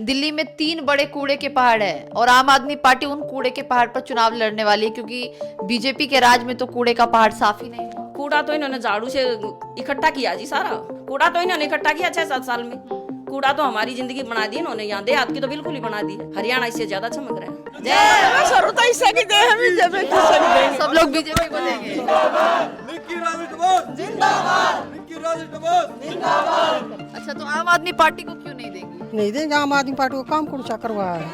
दिल्ली में 3 बड़े कूड़े के पहाड़ है और आम आदमी पार्टी उन कूड़े के पहाड़ पर चुनाव लड़ने वाली है, क्योंकि बीजेपी के राज में तो कूड़े का पहाड़ साफ ही नहीं हुआ। कूड़ा तो इन्होंने झाड़ू से इकट्ठा किया जी, सारा कूड़ा तो इन्होंने इकट्ठा किया 6-7 साल में। कूड़ा तो हमारी जिंदगी बना दी इन्होंने, यहाँ देहात की तो बिल्कुल ही बना दी है। हरियाणा इससे ज्यादा चमक रहा है। सब लोग बीजेपी को देंगे। अच्छा, तो आम आदमी पार्टी को क्यों नहीं देंगे? नहीं देंगे, आम आदमी पार्टी को काम कुछ करवा है।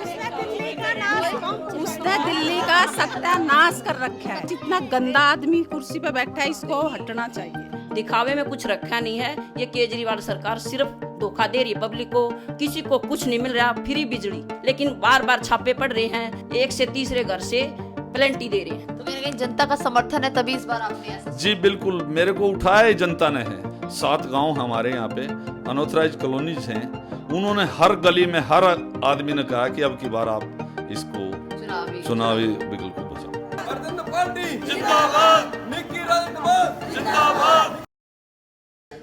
उसने दिल्ली का सत्यानाश कर रखा है। जितना गंदा आदमी कुर्सी पे बैठा है, इसको हटना चाहिए। दिखावे में कुछ रखा नहीं है। ये केजरीवाल सरकार सिर्फ धोखा दे रही है पब्लिक को, किसी को कुछ नहीं मिल रहा, फ्री बिजली, लेकिन बार बार छापे पड़ रहे हैं। एक से तीसरे घर से प्लेंटी दे रहे हैं। तो कहीं ना कहीं जनता का समर्थन है, तभी इस बार आपने ऐसा। जी बिल्कुल, मेरे को उठाया ही जनता ने है। 7 गांव हमारे यहाँ पे अनऑथराइज कॉलोनीज हैं, उन्होंने हर गली में हर आदमी ने कहा कि अब की बार आप इसको चुनावी बिल्कुल को बचाओ।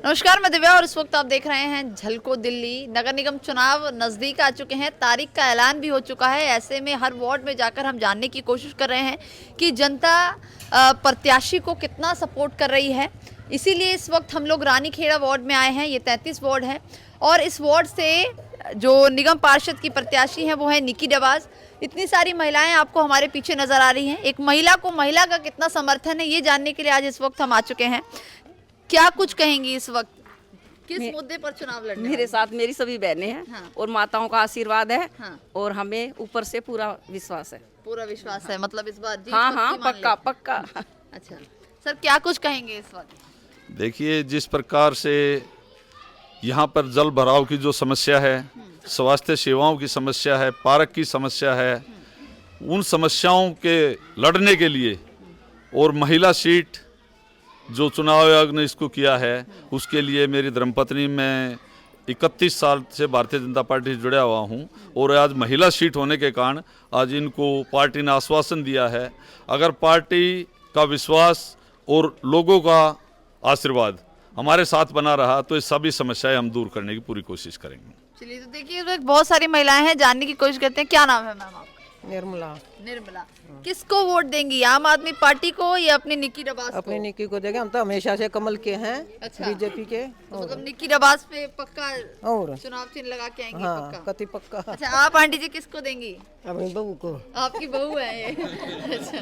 नमस्कार, मैं दिव्या और इस वक्त आप देख रहे हैं झलको दिल्ली। नगर निगम चुनाव नजदीक आ चुके हैं, तारीख का ऐलान भी हो चुका है। ऐसे में हर वार्ड में जाकर हम जानने की कोशिश कर रहे हैं कि जनता प्रत्याशी को कितना सपोर्ट कर रही है। इसीलिए इस वक्त हम लोग रानीखेड़ा वार्ड में आए हैं। ये 33 वार्ड है और इस वार्ड से जो निगम पार्षद की प्रत्याशी हैं वो है निकी डबास। इतनी सारी महिलाएं आपको हमारे पीछे नजर आ रही हैं। एक महिला को महिला का कितना समर्थन है, ये जानने के लिए आज इस वक्त हम आ चुके हैं। क्या कुछ कहेंगी इस वक्त, किस मुद्दे पर चुनाव लड़ने? मेरे साथ मेरी सभी बहनें हैं। हाँ। और माताओं का आशीर्वाद है। हाँ। और हमें ऊपर से पूरा विश्वास है। पूरा विश्वास है, मतलब इस बार जीत हाँ पक्की हाँ, मान पक्का लेते हैं। पक्का। अच्छा सर, क्या कुछ कहेंगे इस वक्त? देखिए, जिस प्रकार से यहाँ पर जल भराव की जो समस्या है, स्वास्थ्य सेवाओं की समस्या है, पार्क की समस्या है, उन समस्याओं के लड़ने के लिए और महिला सीट जो चुनाव आयोग ने इसको किया है, उसके लिए मेरी धर्मपत्नी, मैं 31 साल से भारतीय जनता पार्टी से जुड़ा हुआ हूँ और आज महिला सीट होने के कारण आज इनको पार्टी ने आश्वासन दिया है। अगर पार्टी का विश्वास और लोगों का आशीर्वाद हमारे साथ बना रहा तो ये सभी समस्याएं हम दूर करने की पूरी कोशिश करेंगे। चलिए, तो देखिए इस वक्त बहुत सारी महिलाएं हैं, जानने की कोशिश करते हैं। क्या नाम है मैम आपका? निर्मला। निर्मला। किसको वोट देंगी, आम आदमी पार्टी को या अपनी निकी डबास को? अपनी निकी को देंगे, हम तो हमेशा से कमल के हैं। अच्छा। बीजेपी के। तो मतलब निकी डबास पे पक्का और चुनाव चिन्ह लगा के आएंगे? हाँ, पक्का। कति पक्का। अच्छा, आप आंटी जी किसको देंगी? अपनी बहू को। आपकी बहू है ये? अच्छा,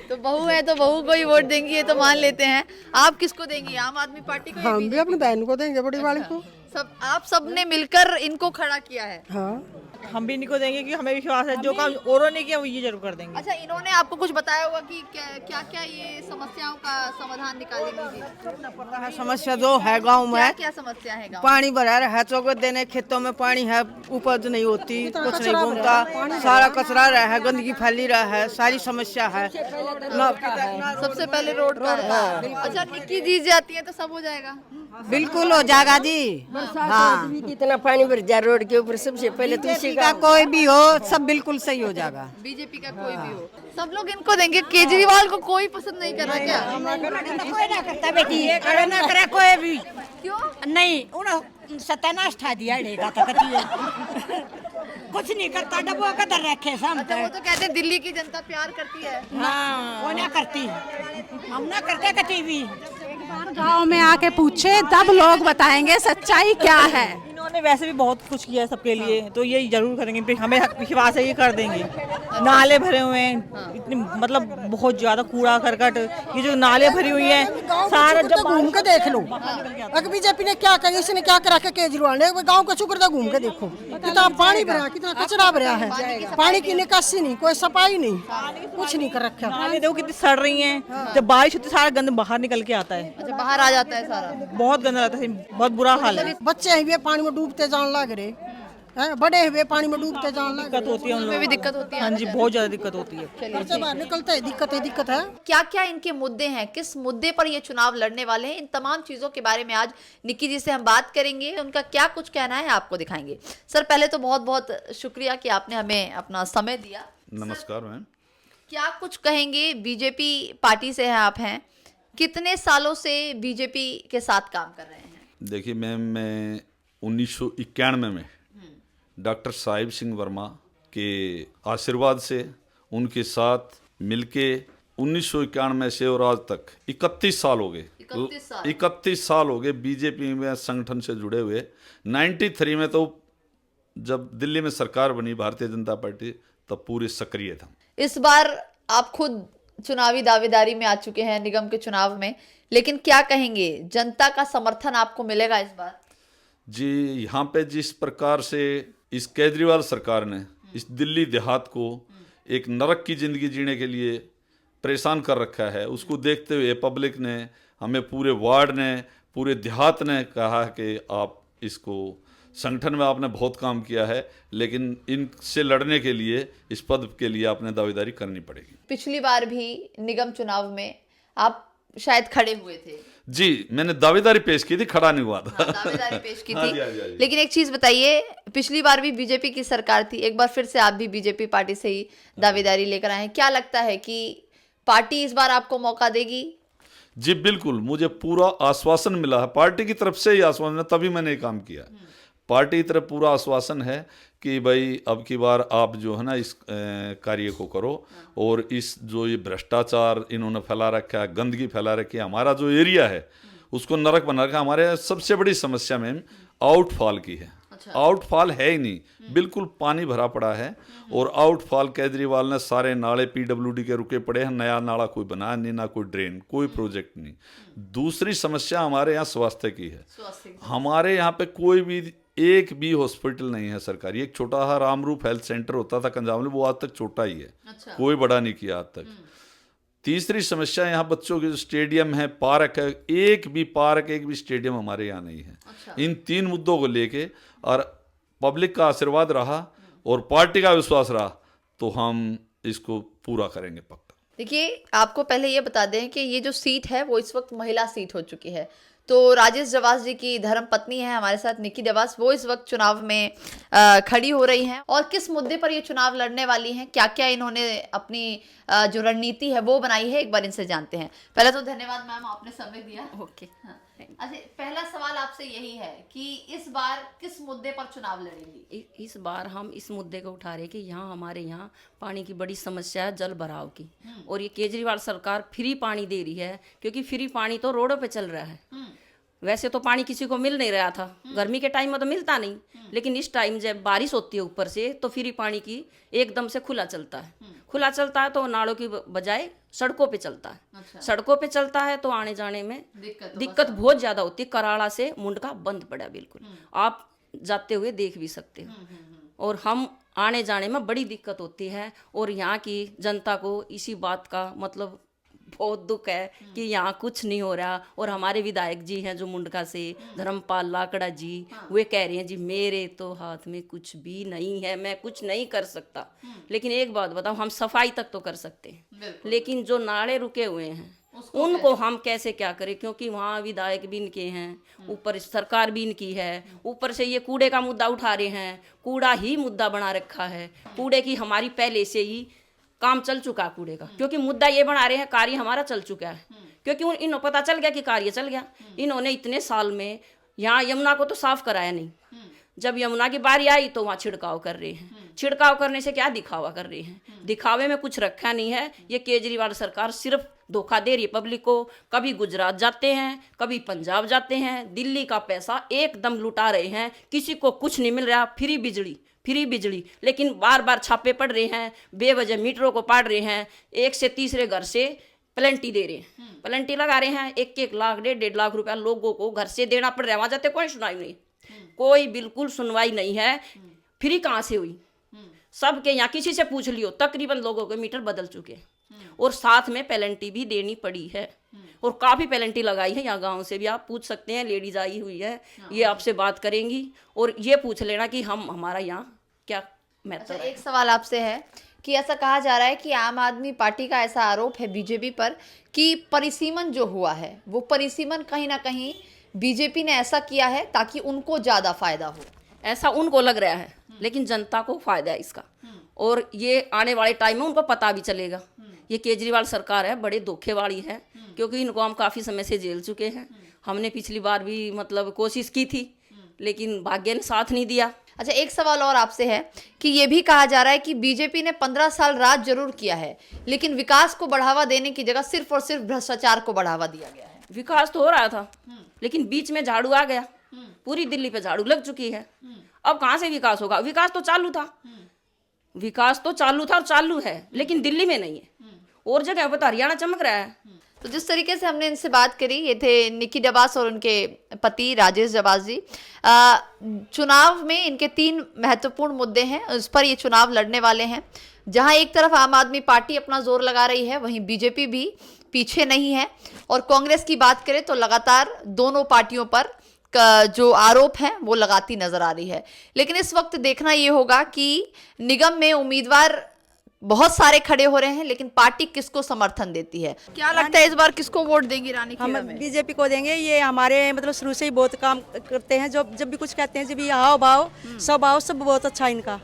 तो बहू है तो बहू को ही वोट देंगी, ये तो मान लेते हैं। आप किसको देंगी, आम आदमी पार्टी को या हम भी बीजेपी? अपनी बहन को देंगे, बड़ी वाली को। सब आप सबने मिलकर इनको खड़ा किया है। हाँ, हम भी इन्हीं को देंगे, क्योंकि हमें विश्वास है जो काम औरों ने किया वो ये जरूर कर देंगे। अच्छा, इन्होंने आपको कुछ बताया होगा कि क्या क्या ये समस्याओं का समाधान निकालेंगे? समस्या जो है गांव क्या में, क्या समस्या है गाँव? पानी भरा है, चौके देने, खेतों में पानी है, उपज नहीं होती, कुछ नहीं घूमता, सारा कचरा रहा है, गंदगी फैली रहा है, सारी समस्या है। सबसे पहले रोड का है। अच्छा, निक्की जीत जाती है तो सब हो जाएगा? बिल्कुल हो जाएगा जी। हाँ, कितना पानी भर जाए रोड के ऊपर, सबसे पहले तो इसी का कोई भी हो, सब बिल्कुल सही हो जाएगा। बीजेपी का कोई भी हो, सब लोग इनको देंगे। केजरीवाल को कोई पसंद नहीं कर रहा क्या? कोई ना करता बेटी, करे ना करे कोई भी क्यों? नहीं, उन्हें सत्यानाश ठा दिया रहेगा तो कुछ नहीं करता, डब्बो कदर रखे अच्छा, वो तो कहते हैं दिल्ली की जनता प्यार करती है। वो ना करती, हम ना करते कभी भी। गांव में आके पूछे, तब लोग बताएंगे सच्चाई क्या है। इन्होंने वैसे भी बहुत कुछ किया है सबके लिए, तो ये जरूर करेंगे। फिर हमें विश्वास है ये कर देंगे। नाले भरे हुए हैं, इतनी मतलब बहुत ज्यादा कूड़ा करकट, ये जो नाले भरी हुई है सारा, जब घूम के देख लो, अगर बीजेपी ने क्या करी, इसने क्या करा के केजरीवाल ने, गांव का शुक्र था, घूम के देखो कितना पानी भरा, कितना कचरा भरा है, पानी की निकासी नहीं, कोई सफाई नहीं, कुछ नहीं कर रखा। नाले देखो कितनी सड़ रही हैं, जब बारिश होती है सारा गंद बाहर निकल के आता है। अच्छा, बाहर आ जाता है सारा, बहुत गंदा रहता है, बहुत बुरा हाल है। बच्चे हुए पानी में डूबते जान लग रहे हैं, बड़े हुए पानी में डूबते जान लग दिक्कत होती है उन में लोगों भी को। दिक्कत होती है। हाँ जी, बहुत ज्यादा दिक्कत होती है। बच्चे बाहर निकलते हैं, दिक्कत है। क्या क्या इनके मुद्दे हैं, किस मुद्दे पर ये चुनाव लड़ने वाले हैं, इन तमाम चीजों के बारे में आज निक्की जी से हम बात करेंगे। उनका क्या कुछ कहना है आपको दिखाएंगे। सर, पहले तो बहुत बहुत शुक्रिया कि आपने हमें अपना समय दिया। नमस्कार मैम। क्या कुछ कहेंगे, बीजेपी पार्टी से हैं आप, हैं कितने सालों से बीजेपी के साथ काम कर रहे हैं? देखिए मैम, मैं 1991 में डॉक्टर साहिब सिंह वर्मा के आशीर्वाद से उनके साथ मिलके 1991 से और आज तक 31 साल हो गए। 31 साल हो गए बीजेपी में संगठन से जुड़े हुए। 93 में तो जब दिल्ली में सरकार बनी भारतीय जनता पार्टी तब पूरे सक्रिय था। इस बार आप खुद चुनावी दावेदारी में आ चुके हैं निगम के चुनाव में, लेकिन क्या कहेंगे, जनता का समर्थन आपको मिलेगा इस बार? जी, यहाँ पे जिस प्रकार से इस केजरीवाल सरकार ने इस दिल्ली देहात को एक नरक की जिंदगी जीने के लिए परेशान कर रखा है, उसको देखते हुए पब्लिक ने, हमें पूरे वार्ड ने, पूरे देहात ने कहा कि आप इसको, संगठन में आपने बहुत काम किया है लेकिन इनसे लड़ने के लिए, इस पद के लिए आपने दावेदारी करनी पड़ेगी। पिछली बार भी निगम चुनाव में आप शायद खड़े हुए थे। जी, मैंने दावेदारी पेश की थी, खड़ा नहीं हुआ था। दावेदारी पेश की हाँ थी। जी, हाँ जी, हाँ जी। लेकिन एक चीज बताइए, पिछली बार भी बीजेपी की सरकार थी, एक बार फिर से आप भी बीजेपी पार्टी से ही दावेदारी लेकर आए हैं, क्या लगता है कि पार्टी इस बार आपको मौका देगी? जी बिल्कुल, मुझे पूरा आश्वासन मिला है पार्टी की तरफ से ही, आश्वासन है, तभी मैंने ये काम किया। पार्टी की तरफ पूरा आश्वासन है कि भाई अब की बार आप जो है ना इस कार्य को करो, और इस जो ये भ्रष्टाचार इन्होंने फैला रखा है, गंदगी फैला रखी है, हमारा जो एरिया है उसको नरक बना रखा है। हमारे सबसे बड़ी समस्या मैम आउटफॉल की है। आउटफॉल है ही नहीं, बिल्कुल पानी भरा पड़ा है, और आउटफॉल केजरीवाल ने सारे नाले पीडब्ल्यूडी के रुके पड़े हैं, नया नाला कोई बनाया नहीं, ना कोई ड्रेन, कोई प्रोजेक्ट नहीं। दूसरी समस्या हमारे यहाँ स्वास्थ्य की है। हमारे यहाँ पे कोई भी एक भी हॉस्पिटल नहीं है सरकारी। एक छोटा सा रामरूप हेल्थ सेंटर होता था कंजाम में, वो आज तक छोटा ही है, कोई बड़ा नहीं किया आज तक। तीसरी समस्या, यहाँ बच्चों के जो स्टेडियम है, पार्क है, एक भी पार्क, एक भी स्टेडियम हमारे यहाँ नहीं है। इन 3 मुद्दों को लेके और पब्लिक का आशीर्वाद रहा और पार्टी का विश्वास रहा तो हम इसको पूरा करेंगे पक्का। देखिए, आपको पहले ये बता दें कि ये जो सीट है वो इस वक्त महिला सीट हो चुकी है। तो राजेश देवास जी की धर्म पत्नी है हमारे साथ निक्की देवास, वो इस वक्त चुनाव में खड़ी हो रही हैं, और किस मुद्दे पर ये चुनाव लड़ने वाली हैं, क्या क्या इन्होंने अपनी जो रणनीति है वो बनाई है, एक बार इनसे जानते हैं। पहले तो धन्यवाद मैम, आपने समय दिया। ओके। हाँ। अच्छा, पहला सवाल आपसे यही है कि इस बार किस मुद्दे पर चुनाव लड़ेंगी? इस बार हम इस मुद्दे को उठा रहे कि यहाँ हमारे यहाँ पानी की बड़ी समस्या है, जल भराव की, और ये केजरीवाल सरकार फ्री पानी दे रही है, क्योंकि फ्री पानी तो रोडों पे चल रहा है। वैसे तो पानी किसी को मिल नहीं रहा था, गर्मी के टाइम में तो मिलता नहीं, लेकिन इस टाइम जब बारिश होती है ऊपर से तो फ्री पानी की एकदम से खुला चलता है। खुला चलता है तो नालों की बजाय सड़कों पे चलता है। अच्छा। सड़कों पे चलता है तो आने जाने में दिक्कत बहुत ज्यादा होती है। कराड़ा से मुंडका बंद पड़ा बिल्कुल, आप जाते हुए देख भी सकते हो, और हम आने जाने में बड़ी दिक्कत होती है। और यहाँ की जनता को इसी बात का मतलब बहुत दुख है कि यहाँ कुछ नहीं हो रहा। और हमारे विधायक जी हैं जो मुंडका से, धर्मपाल लाकड़ा जी, वे कह रहे हैं जी मेरे तो हाथ में कुछ भी नहीं है, मैं कुछ नहीं कर सकता। लेकिन एक बात बताओ, हम सफाई तक तो कर सकते हैं, लेकिन जो नाले रुके हुए हैं उनको हम कैसे क्या करें, क्योंकि वहाँ विधायक भी इनके हैं, ऊपर सरकार भी इनकी है, ऊपर से ये कूड़े का मुद्दा उठा रहे हैं, कूड़ा ही मुद्दा बना रखा है। कूड़े की हमारी पहले से ही काम चल चुका कूड़े का, क्योंकि मुद्दा ये बना रहे हैं कार्य हमारा चल चुका है, क्योंकि इन्हों पता चल गया कि कार्य चल गया। इन्होंने इतने साल में यहाँ यमुना को तो साफ कराया नहीं, जब यमुना की बारी आई तो वहाँ छिड़काव कर रहे हैं। छिड़काव करने से क्या दिखावा कर रहे हैं, दिखावे में कुछ रखा नहीं है। ये केजरीवाल सरकार सिर्फ धोखा दे रही है पब्लिक को। कभी गुजरात जाते हैं, कभी पंजाब जाते हैं, दिल्ली का पैसा एकदम लुटा रहे हैं, किसी को कुछ नहीं मिल रहा। फ्री बिजली, लेकिन बार बार छापे पड़ रहे हैं, बेवजह मीटरों को पाड़ रहे हैं। 1 से तीसरे घर से प्लेंटी दे रहे हैं, प्लेंटी लगा रहे हैं, 1-1 लाख 1.5 लाख रुपया लोगों को घर से देना पड़ रहा है। वहाँ जाते कोई सुनाई नहीं, कोई बिल्कुल सुनवाई नहीं है। फ्री कहाँ से हुई? सबके यहाँ किसी से पूछ लियो, तकरीबन लोगों के मीटर बदल चुके, और साथ में पेनल्टी भी देनी पड़ी है, और काफ़ी पेनल्टी लगाई है। यहाँ गांव से भी आप पूछ सकते हैं, लेडीज आई हुई है, ये आपसे बात करेंगी, और ये पूछ लेना कि हमारा यहाँ क्या मेथड है। एक सवाल आपसे है कि ऐसा कहा जा रहा है कि आम आदमी पार्टी का ऐसा आरोप है बीजेपी पर कि परिसीमन जो हुआ है वो परिसीमन कहीं ना कहीं बीजेपी ने ऐसा किया है ताकि उनको ज़्यादा फायदा हो। ऐसा उनको लग रहा है, लेकिन जनता को फायदा है इसका, और ये आने वाले टाइम में उनको पता भी चलेगा। ये केजरीवाल सरकार है बड़े धोखे वाली है, क्योंकि इनको हम काफ़ी समय से जेल चुके हैं। हमने पिछली बार भी मतलब कोशिश की थी, लेकिन भाग्य ने साथ नहीं दिया। अच्छा, एक सवाल और आपसे है कि ये भी कहा जा रहा है कि बीजेपी ने 15 साल राज जरूर किया है, लेकिन विकास को बढ़ावा देने की जगह सिर्फ और सिर्फ भ्रष्टाचार को बढ़ावा दिया गया है। विकास तो हो रहा था, लेकिन बीच में झाड़ू आ गया, पूरी दिल्ली पे झाड़ू लग चुकी है। अब कहाँ से विकास होगा? विकास तो चालू था, विकास तो चालू था और चालू है, लेकिन दिल्ली में नहीं है, और जगह पर तो हरियाणा चमक रहा है। तो जिस तरीके से हमने इनसे बात करी, ये थे निक्की डबास और उनके पति राजेश डबास जी। चुनाव में इनके 3 महत्वपूर्ण मुद्दे हैं, उस पर ये चुनाव लड़ने वाले हैं। जहां एक तरफ आम आदमी पार्टी अपना जोर लगा रही है, वहीं बीजेपी भी पीछे नहीं है। और कांग्रेस की बात करें तो लगातार दोनों पार्टियों पर जो आरोप हैं वो लगाती नजर आ रही है। लेकिन इस वक्त देखना ये होगा कि निगम में उम्मीदवार बहुत सारे खड़े हो रहे हैं, लेकिन पार्टी किसको समर्थन देती है। क्या लगता है इस बार किसको वोट देंगी रानीखेड़ा हम में? बीजेपी को देंगे। ये हमारे मतलब शुरू से ही बहुत काम करते हैं, जब भी कुछ कहते हैं, जब भी आओ भाव सब आओ, सब बहुत अच्छा इनका,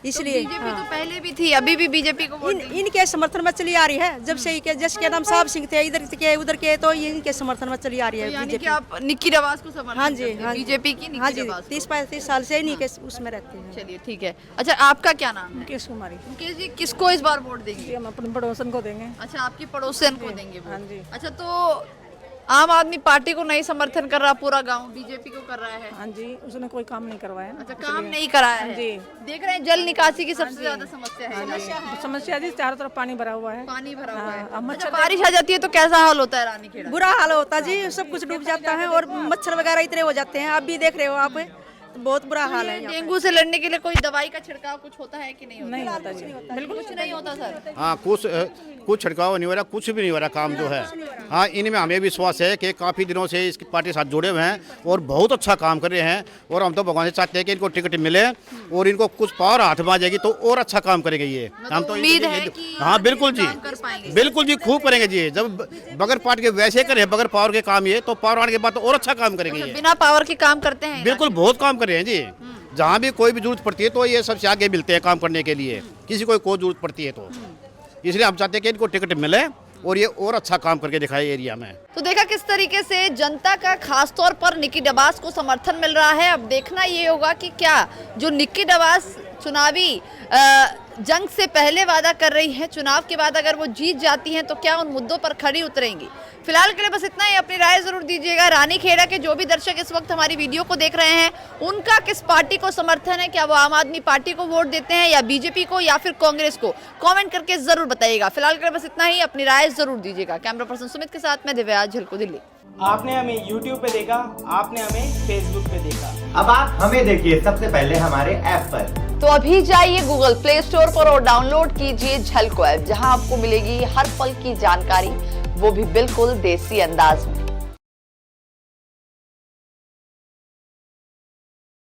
इसलिए बीजेपी तो पहले भी थी, अभी भी बीजेपी को वोट देंगी। इनके समर्थन में चली आ रही है। जब से जिसके नाम साहब सिंह थे, इधर के उधर के, तो ये इनके समर्थन में चली आ रही है यानी कि बीजेपी। आप निक्की डबास को समर्थन हाँ जी, करते हैं, हाँ जी। बीजेपी की हाँ निक्की जी, डबास को। 30-35 साल से इन्हीं के उसमें रहते हैं। चलिए ठीक है। अच्छा, आपका क्या नाम है? मुकेश कुमारी। मुकेश जी, किसको इस बार वोट देंगे? हम अपने पड़ोसन को देंगे। अच्छा, आपकी पड़ोसन को देंगे वोट। हाँ जी। अच्छा, तो आम आदमी पार्टी को नहीं समर्थन कर रहा पूरा गांव, बीजेपी को कर रहा है। हाँ जी, उसने कोई काम नहीं करवाया। अच्छा, काम नहीं कराया है। जी। देख रहे हैं जल निकासी की सबसे ज्यादा समस्या है। समस्या जी, चारों तरफ पानी भरा हुआ है। पानी भरा हुआ है। हाँ, अब अच्छा, बारिश आ जाती है तो कैसा हाल होता है रानीखेड़ा? बुरा हाल होता जी, सब कुछ डूब जाता है और मच्छर वगैरह इतने हो जाते हैं। आप भी देख रहे हो आप, तो बहुत बुरा हाल है। डेंगू से लड़ने के लिए कोई दवाई का छिड़काव कुछ होता है कि नहीं होता? नहीं होता जी, बिल्कुल कुछ नहीं होता सर। हाँ, कुछ छिड़काव नहीं हो रहा, कुछ भी नहीं हो रहा काम जो है। हाँ, इनमें हमें विश्वास है कि काफ़ी दिनों से इसकी पार्टी के साथ जुड़े हुए हैं और बहुत अच्छा काम कर रहे हैं। और हम तो भगवान से चाहते हैं कि इनको टिकट मिले और इनको कुछ पावर हाथ में आ जाएगी तो और अच्छा काम करेंगे ये। हम तो उम्मीद है कि हाँ बिल्कुल जी, काम कर पाएंगे। बिल्कुल जी, खूब करेंगे जी। जब बगैर पार्टी के वैसे करें, बगैर पावर के काम ये, तो पावर आने के बाद तो और अच्छा काम करेंगे ये। बिना पावर के काम करते हैं? बिल्कुल, बहुत काम कर रहे हैं जी। जहाँ भी कोई भी जरूरत पड़ती है तो ये सबसे आगे मिलते हैं काम करने के लिए, किसी को कोई जरूरत पड़ती है तो। इसलिए हम चाहते हैं कि इनको टिकट मिले और ये और अच्छा काम करके दिखाए एरिया में। तो देखा किस तरीके से जनता का खास तौर पर निक्की डबास को समर्थन मिल रहा है। अब देखना ये होगा कि क्या जो निक्की डबास चुनावी जंग से पहले वादा कर रही है, चुनाव के बाद अगर वो जीत जाती हैं तो क्या उन मुद्दों पर खड़ी उतरेंगी। फिलहाल के लिए बस इतना ही। अपनी राय जरूर दीजिएगा। रानीखेड़ा के जो भी दर्शक इस वक्त हमारी वीडियो को देख रहे हैं, उनका किस पार्टी को समर्थन है? क्या वो आम आदमी पार्टी को वोट देते हैं या बीजेपी को या फिर कांग्रेस को? कमेंट करके जरूर बताइएगा। फिलहाल के लिए बस इतना ही। अपनी राय जरूर दीजिएगा। कैमरा पर्सन सुमित के साथ मैं दिव्या, झलको दिल्ली। आपने हमें YouTube पे देखा, आपने हमें Facebook पे देखा, अब आप हमें देखिए सबसे पहले हमारे ऐप पर। तो अभी जाइए गूगल प्ले स्टोर पर और डाउनलोड कीजिए झलको ऐप, जहां आपको मिलेगी हर पल की जानकारी, वो भी बिल्कुल देसी अंदाज में।